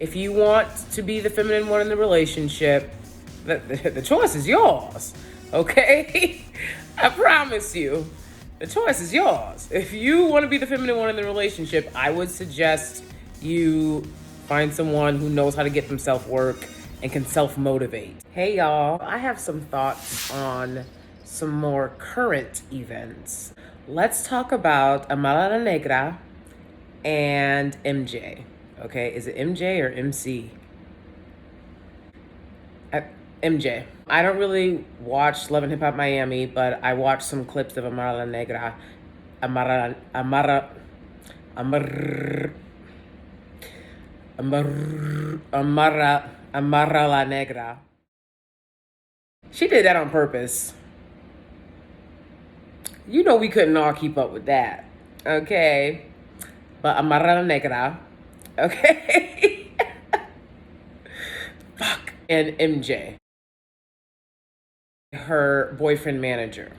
If you want to be the feminine one in the relationship, the choice is yours, okay? I promise you, the choice is yours. If you want to be the feminine one in the relationship, I would suggest you find someone who knows how to get themselves work and can self-motivate. Hey y'all, I have some thoughts on some more current events. Let's talk about Amara Negra and Emjay. Okay, is it MJ or MC? Emjay. I don't really watch Love and Hip Hop Miami, but I watched some clips of Amara Negra. Amara La Negra. She did that on purpose. You know we couldn't all keep up with that, okay? But Amara Negra, okay? Fuck. And MJ, her boyfriend manager.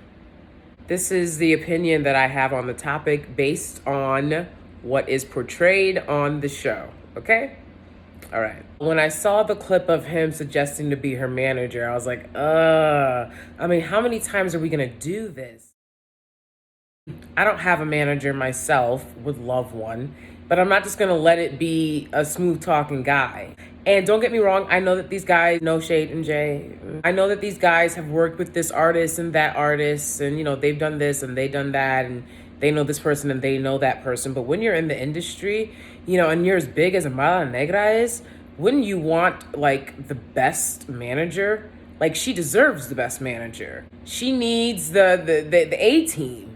This is the opinion that I have on the topic based on what is portrayed on the show, okay? All right. When I saw the clip of him suggesting to be her manager, I was like, I mean, how many times are we gonna do this? I don't have a manager myself, would love one, but I'm not just gonna let it be a smooth talking guy. And don't get me wrong, I know that these guys, no shade and Jay, I know that these guys have worked with this artist and that artist, and you know, they've done this and they've done that, and they know this person and they know that person. But when you're in the industry, you know, and you're as big as Amara Negra is, wouldn't you want like the best manager? Like, she deserves the best manager. She needs the A team.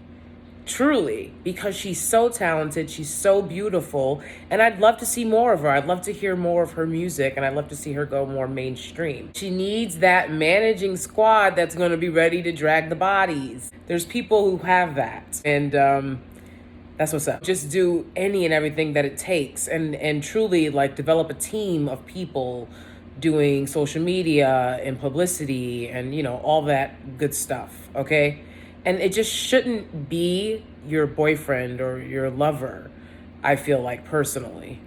Truly, because she's so talented, she's so beautiful, and I'd love to see more of her. I'd love to hear more of her music, and I'd love to see her go more mainstream. She needs that managing squad that's going to be ready to drag the bodies. There's people who have that, and that's what's up. Just do any and everything that it takes, and truly like develop a team of people doing social media and publicity and, you know, all that good stuff, okay? And it just shouldn't be your boyfriend or your lover, I feel like, personally,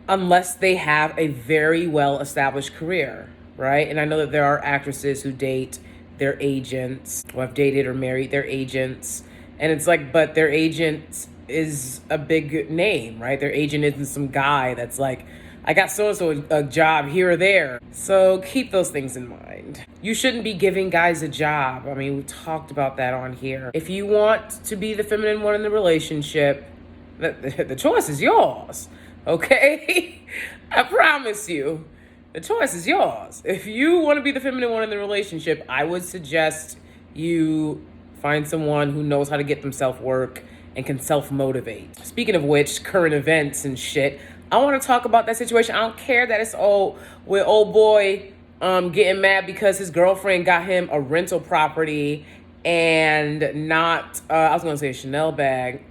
unless they have a very well-established career, right? And I know that there are actresses who date their agents, or have dated or married their agents. And it's like, but their agent is a big name, right? Their agent isn't some guy that's like, I got so-and-so a job here or there. So keep those things in mind. You shouldn't be giving guys a job. I mean, we talked about that on here. If you want to be the feminine one in the relationship, the choice is yours, okay? I promise you, the choice is yours. If you want to be the feminine one in the relationship, I would suggest you find someone who knows how to get themselves work and can self-motivate. Speaking of which, current events and shit, I want to talk about that situation. I don't care that it's with old boy getting mad because his girlfriend got him a rental property and not, I was going to say a Chanel bag.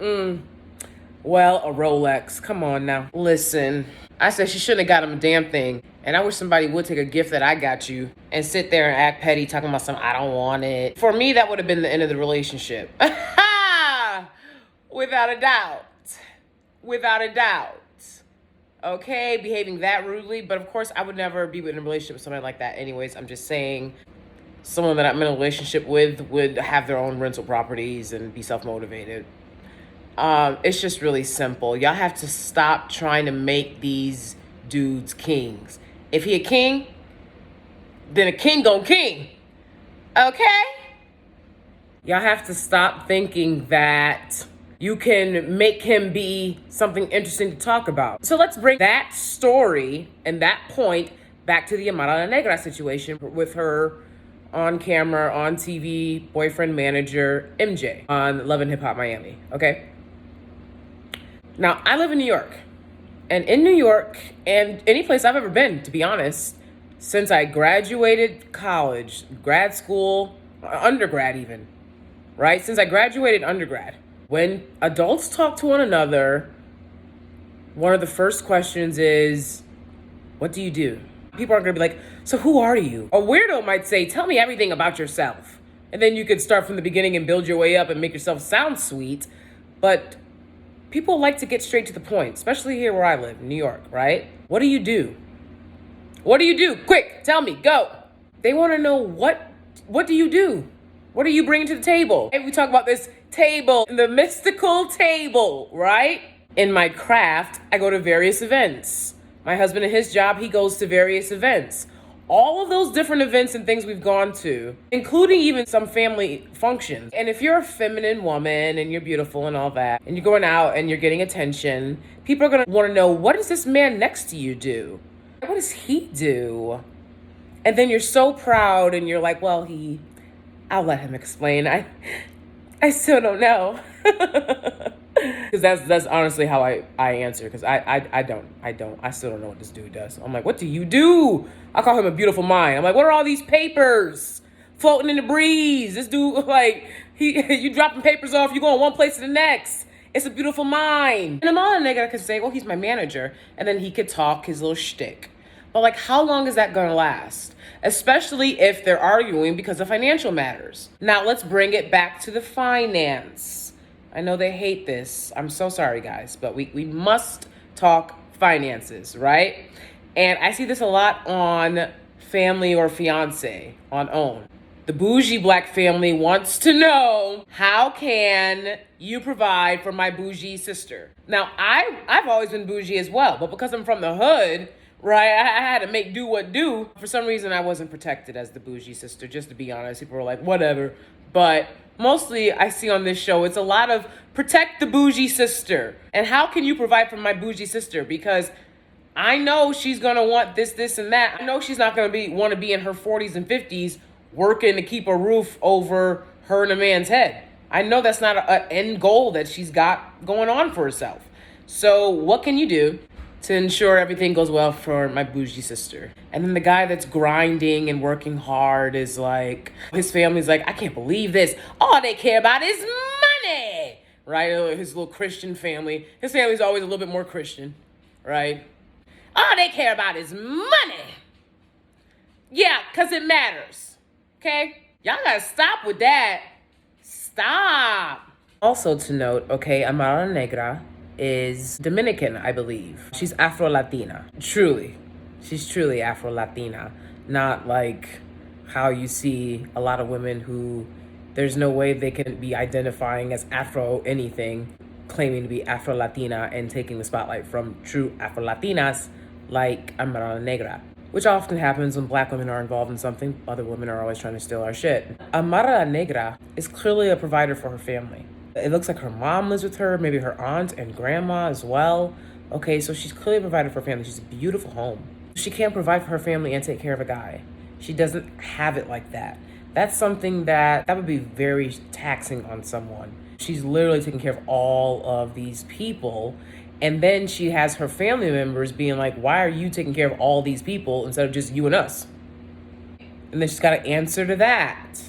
Well, a Rolex. Come on now. Listen, I said she shouldn't have got him a damn thing. And I wish somebody would take a gift that I got you and sit there and act petty talking about something, I don't want it. For me, that would have been the end of the relationship. Without a doubt. Without a doubt. Okay, behaving that rudely, but of course I would never be in a relationship with somebody like that anyways. I'm just saying someone that I'm in a relationship with would have their own rental properties and be self-motivated. It's just really simple. Y'all have to stop trying to make these dudes kings. If he a king, then a king gon' king. Okay? Y'all have to stop thinking that you can make him be something interesting to talk about. So let's bring that story and that point back to the Amara Negra situation with her on camera, on TV, boyfriend manager, Emjay, on Love and Hip Hop Miami, okay? Now, I live in New York. And in New York, and any place I've ever been, to be honest, since I graduated college, grad school, undergrad even, right? Since I graduated undergrad, when adults talk to one another, one of the first questions is, what do you do? People aren't gonna be like, so who are you? A weirdo might say, tell me everything about yourself. And then you could start from the beginning and build your way up and make yourself sound sweet. But people like to get straight to the point, especially here where I live, in New York, right? What do you do? What do you do? Quick, tell me, go. They want to know what do you do? What do you bring to the table? And we talk about this table, the mystical table, right? In my craft, I go to various events. My husband and his job, he goes to various events. All of those different events and things we've gone to, including even some family functions. And if you're a feminine woman and you're beautiful and all that, and you're going out and you're getting attention, people are gonna wanna know, what does this man next to you do? What does he do? And then you're so proud and you're like, well, I'll let him explain. I still don't know. Because that's honestly how I answer. Because I still don't know what this dude does. I'm like, what do you do? I call him a beautiful mind. I'm like, what are all these papers floating in the breeze? This dude, like, you dropping papers off, you going one place to the next. It's a beautiful mind. And Amara Negra could say, well, he's my manager. And then he could talk his little shtick. But like, how long is that gonna last? Especially if they're arguing because of financial matters. Now let's bring it back to the finance. I know they hate this. I'm so sorry, guys, but we must talk finances, right? And I see this a lot on Family or Fiance on OWN. The bougie black family wants to know, how can you provide for my bougie sister? Now, I've always been bougie as well, but because I'm from the hood, right, I had to make do what do. For some reason, I wasn't protected as the bougie sister, just to be honest. People were like, whatever. But mostly I see on this show, it's a lot of protect the bougie sister. And how can you provide for my bougie sister? Because I know she's gonna want this, and that. I know she's not gonna want to be in her 40s and 50s working to keep a roof over her and a man's head. I know that's not an end goal that she's got going on for herself. So what can you do to ensure everything goes well for my bougie sister? And then the guy that's grinding and working hard is like, his family's like, I can't believe this. All they care about is money, right? His little Christian family. His family's always a little bit more Christian, right? All they care about is money. Yeah, because it matters, okay? Y'all gotta stop with that. Stop. Also to note, okay, Amara Negra is Dominican, I believe. She's Afro-Latina. Truly. She's truly Afro-Latina. Not like how you see a lot of women who there's no way they can be identifying as Afro anything, claiming to be Afro-Latina and taking the spotlight from true Afro-Latinas like Amara Negra. Which often happens when black women are involved in something. Other women are always trying to steal our shit. Amara Negra is clearly a provider for her family. It looks like her mom lives with her, maybe her aunt and grandma as well. Okay, so she's clearly provided for her family. She's a beautiful home. She can't provide for her family and take care of a guy. She doesn't have it like that. That's something that would be very taxing on someone. She's literally taking care of all of these people. And then she has her family members being like, why are you taking care of all these people instead of just you and us? And then she's got to answer to that.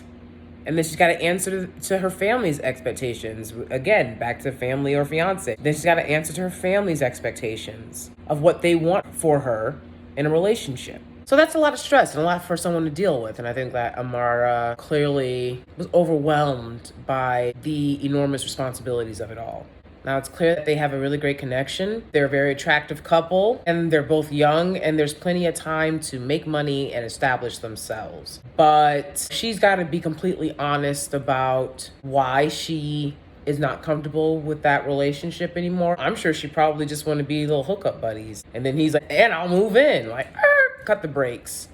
And then she's got to answer to her family's expectations. Again, back to Family or Fiance. Then she's got to answer to her family's expectations of what they want for her in a relationship. So that's a lot of stress and a lot for someone to deal with. And I think that Amara clearly was overwhelmed by the enormous responsibilities of it all. Now, it's clear that they have a really great connection. They're a very attractive couple, and they're both young, and there's plenty of time to make money and establish themselves. But she's got to be completely honest about why she is not comfortable with that relationship anymore. I'm sure she probably just want to be little hookup buddies. And then he's like, and I'll move in. Like, cut the brakes.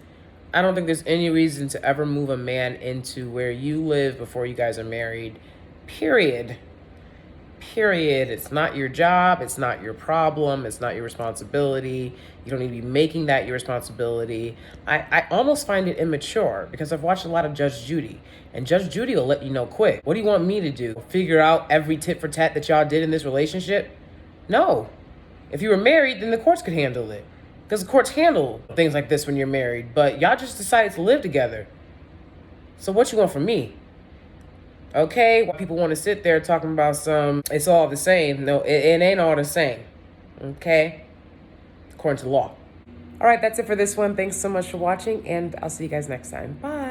I don't think there's any reason to ever move a man into where you live before you guys are married, period. It's not your job. It's not your problem. It's not your responsibility. You don't need to be making that your responsibility. I almost find it immature because I've watched a lot of Judge Judy, and Judge Judy will let you know quick. What do you want me to do? Figure out every tit for tat that y'all did in this relationship? No. If you were married, then the courts could handle it, because the courts handle things like this when you're married, but y'all just decided to live together. So what you want from me? Okay, while people want to sit there talking about it's all the same. No, it ain't all the same. Okay? According to law. All right, that's it for this one. Thanks so much for watching, and I'll see you guys next time. Bye.